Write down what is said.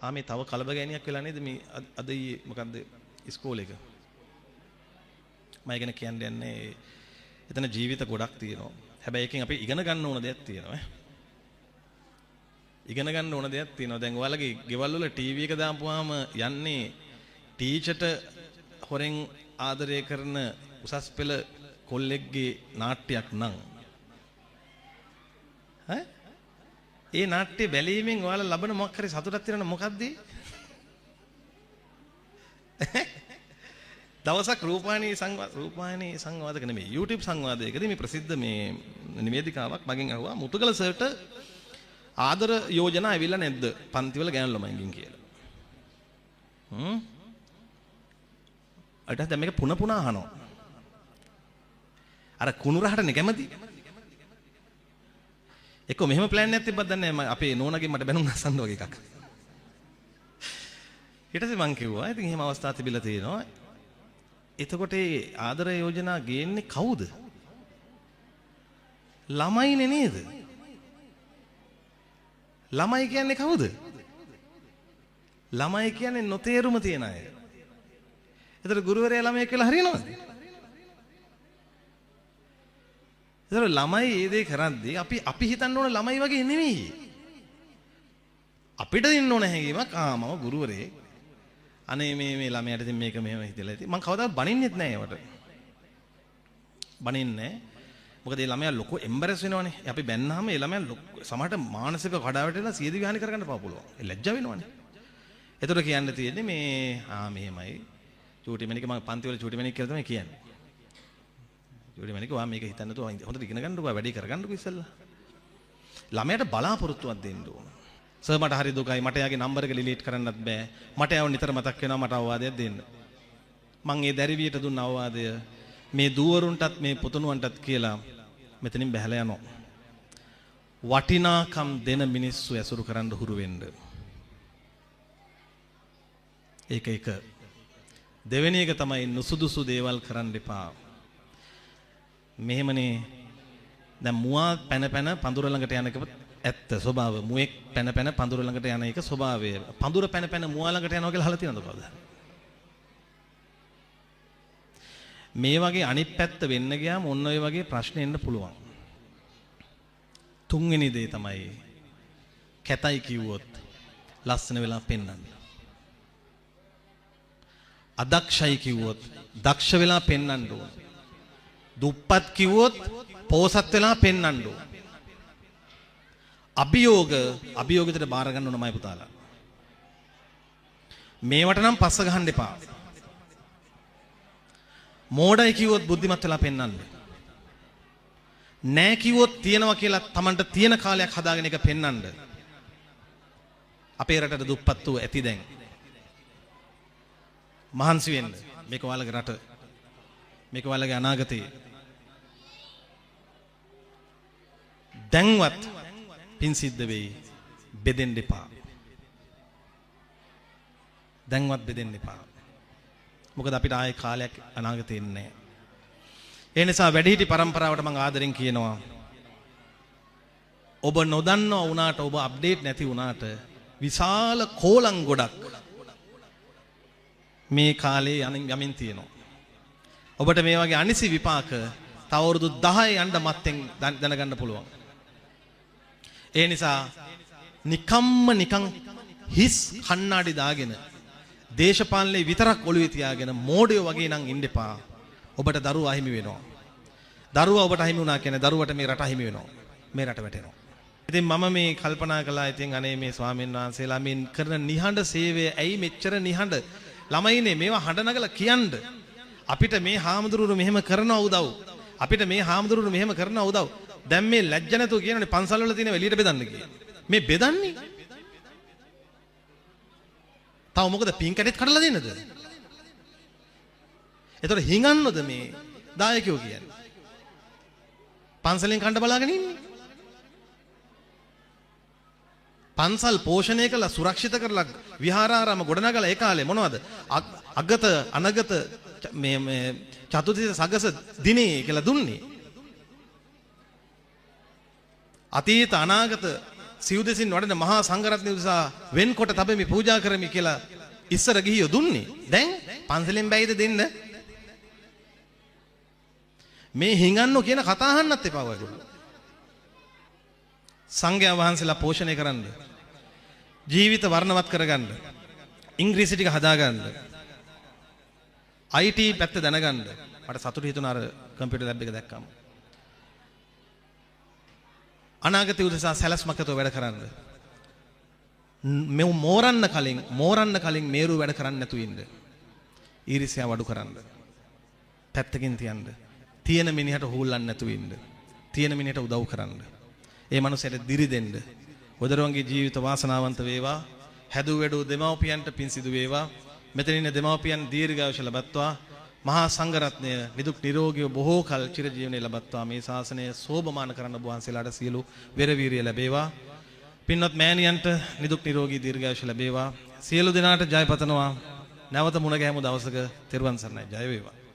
මේ තව කලබගෑනියක් වෙලා නේද මේ අද ඊයේ මොකද්ද ඉස්කෝලේ එක. මම ඉගෙන කියන්නේ එතන ජීවිත ගොඩක් තියෙනවා. හැබැයි එකෙන් අපි ඉගෙන ගන්න ඕන දෙයක් තියෙනවා. ඉගෙන ගන්න ඕන දෙයක් තියෙනවා. දැන් ඔයාලගේ ගෙවල් වල ටීවී එක දාපුවාම යන්නේ ටීචර්ට හොරෙන් ආදරය කරන උසස් පෙළ කොල්ලෙක්ගේ නාට්‍යයක් නම් ඒ නාට්‍ය බැලීමෙන් ඔයාලා ලබන මොකක් හරි සතුටක් තියෙනවද මොකද්ද? දවසක් රූපවාහිනී සංවාදක නෙමෙයි YouTube සංවාදයකදී මේ ප්‍රසිද්ධ මේ නිවේදිකාවක් මගෙන් අහුවා මුතුගල සර්ට ආදර යෝජනා ඇවිල්ලා නැද්ද පන්ති වල ගෑනු ළමයින්ගෙන් කියලා. අද දැන් මේක පුන පුනා අහනවා. අර කුණුරහටනේ කැමති. එක්ක මෙහෙම ප්ලෑන් එකක් තිබ්බත් දන්නේ නැහැ අපේ නෝනාගෙන් මට බැනුම් අසන්න වගේ එකක්. ඊට පස්සේ මං කිව්වා ඉතින් එහෙම අවස්ථා තිබිලා තියෙනවා. එතකොට ඒ ආදර යෝජනා ගේන්නේ කවුද? ළමයිනේ නේද? ළමයි කියන්නේ කවුද? ළමයි කියන්නේ නොතේරුම තියන අය. ඒතර ගුරුවරයා ළමයි කියලා හරියනවද? ඒතර ළමයි ඒ දේ කරද්දී අපි හිතන්න ඕන ළමයි වගේ නෙමෙයි. අපිට දෙන්න ඕන හැඟීමක් මම ගුරුවරේ අනේ මේ ළමයාට ඉතින් මේක මෙහෙම හිතලා ඉතින් මම කවදාවත් බනින්නෙත් නෑ ඒවට. බනින්නේ මොකද මේ ළමයා ලොකු එම්බැරස් වෙනවනේ. අපි බැන්නාම මේ ළමයා සමහරට මානසික කඩාවැටෙලා සියදි විහානි කරගන්න පුළුවන්. ඒ ලැජ්ජා වෙනවනේ. ඒතර කියන්න තියෙන්නේ මේ මෙහෙමයි චූටි මණික මම පන්ති වල චූටි මණික කියලා තමයි කියන්නේ. චූටි මණික වා මේක හිතන්න තෝ හොඳට ඉගෙන ගන්නකෝ වැඩි කරගන්නකෝ ඉස්සෙල්ලා. ළමයාට බලාපොරොත්තුවක් දෙන්න ඕන. සර් මට හරි දුකයි මට යාගේ නම්බර් එක ඩිලීට් කරන්නත් බෑ. මට යව නිතර මතක් වෙනවා මට අවවාදයක් දෙන්න. මං ඒ දැරිවියට දුන්න අවවාදය මේ දූවරුන්ටත් මේ පුතුණුවන්ටත් කියලා මෙතනින් බැහැලා යනවා. වටිනාකම් දෙන මිනිස්සු ඇසුරු කරන්න හුරු වෙන්න. ඒක එක. දෙවෙනි එක තමයි නුසුදුසු දේවල් කරන්න එපා. මෙහෙමනේ දැන් මුවා පැන පඳුර ළඟට යන එක ඇත්ත ස්වභාව. මුවෙක් පැන පඳුර ළඟට යන එක ස්වභාවය. පඳුර පැන මුවා ළඟට යනවා කියලා අහලා තියෙනවද කවුද? මේ වගේ අනිත් පැත්ත වෙන්න ගියාම ඔන්න ඔය වගේ ප්‍රශ්න එන්න පුළුවන්. තුන්වෙනි දේ තමයි කැතයි කිව්වොත් ලස්සන වෙලා පෙන්වන්න. අදක්ෂයි කිව්වොත් දක්ෂ වෙලා පෙන්වන්න ඕන. දුප්පත් කිව්වොත් පෝසත් වෙලා පෙන්වන්න ඕන. අභියෝගයට බාර ගන්න ඕන මයි පුතාලා. මේවට නම් පස්ස ගහන්න එපා. මෝඩයි කිව්වොත් බුද්ධිමත් වෙලා පෙන්වන්න. නෑ කිව්වොත් තියනවා කියලා Tamanට තියෙන කාලයක් හදාගෙන එක පෙන්වන්න. අපේ රටට දුප්පත්තු ඇති දැන්. මහන්සි වෙන්න. මේක ඔයාලගේ රට. මේක ඔයාලගේ අනාගතේ. දැන්වත් පින් සිද්ධ වෙයි. බෙදෙන්න එපා. දැන්වත් බෙදෙන්න එපා. මොකද අපිට ආයේ කාලයක් අනාගතේ ඉන්නේ නැහැ. ඒ නිසා වැඩිහිටි පරම්පරාවට මම ආදරෙන් කියනවා. ඔබ නොදන්නවා වුණාට ඔබ අප්ඩේට් නැති වුණාට විශාල කෝලම් ගොඩක් මේ කාලේ යමින් තියෙනවා. ඔබට මේ වගේ අනිසි විපාක තව අවුරුදු 10 යන්න මත්තෙන් දැනගන්න පුළුවන්. ඒ නිසා නිකන් හිස් කණ්ණාඩි දාගෙන දේශපාලනේ විතරක් ඔළුවේ තියාගෙන මෝඩයෝ වගේ නම් ඉන්න එපා. ඔබට දරුවා අහිමි වෙනවා. දරුවා ඔබට අහිමි වුණා කියන්නේ දරුවට මේ රට අහිමි වෙනවා. මේ රට වැටෙනවා. ඉතින් මම මේ කල්පනා කළා ඉතින් අනේ මේ ස්වාමීන් වහන්සේලා මේ කරන නිහඬ සේවය ඇයි මෙච්චර නිහඬ? ළමයිනේ මේවා හඬ නගලා කියන්න. අපිට මේ හාමුදුරුවෝ මෙහෙම කරනවා උදව්. අපිට මේ හාමුදුරුවෝ මෙහෙම කරනවා උදව්. දැන් මේ ලැජ්ජ නැතුව කියනනේ පන්සල් වල තියෙන එළියට බෙදන්න කියලා. මේ බෙදන්නේ? තව මොකද පින් කැටෙත් කඩලා දෙන්නද? ඒතකොට හිඟන්නොද මේ දායකයෝ කියන්නේ? පන්සලෙන් කණ්ඩ බලාගෙන ඉන්නේ. පන්සල් පෝෂණය කළා සුරක්ෂිත කරලා විහාරාරාම ගොඩනගලා ඒ කාලේ මොනවද? අගත අනගත මේ චතුතිස සගස දිනේ කියලා දුන්නේ. අතීත අනාගත සිව්දෙසින් වඩන මහා සංඝරත්නය උදෙසා වෙන්කොට තබෙමි පූජා කරමි කියලා ඉස්සර ගිහියෝ දුන්නේ. දැන් පන්සලෙන් බැයිද දෙන්න? මේ හිඟන්නෝ කියන කතා අහන්නත් එපා ඔයගොල්ලෝ. සංඝයා වහන්සේලා පෝෂණය කරන්න, ජීවිත වර්ණවත් කරගන්න, ඉංග්‍රීසි ටික හදාගන්න, IT පැත්ත දැනගන්න. මට සතුටු හිතුණා අර කම්පියුටර් ලැබ් එක දැක්කම. අනාගතය උදෙසා සැලැස්මක් ඇතුව වැඩ කරන්න. මේ මෝරන්න කලින් මේරු වැඩ කරන්න නැතුව ඉන්න. ඊර්ෂ්‍යාව අඩු කරන්න. පැත්තකින් තියන්න. තියෙන මිනිහට හූල්ලන්න නැතුව ඉන්න. තියෙන මිනිහට උදව් කරන්න. ඒ මනුස්සයට දිරි දෙන්න. ඔදරුවන්ගේ ජීවිත වාසනාවන්ත වේවා. හැදු වැඩු දෙමව්පියන්ට පින් සිදු වේවා. මෙතන ඉන්න දෙමව්පියන් දීර්ඝායුෂ ලබත්වා. මහා සංඝරත්නය නිදුක් නිරෝගීව බොහෝ කල් චිරජීවනයේ ලබත්වා. මේ ශාසනය සෝභමාන කරන්න ඔබ වහන්සේලාට සියලු වෙරවීරිය ලැබේවා. පින්වත් මෑණියන්ට නිදුක් නිරෝගී දීර්ඝායුෂ ලැබේවා. සියලු දෙනාට ජය පතනවා. නැවත මුණ ගැහෙමු දවසක. තෙරුවන් සරණයි. ජය වේවා.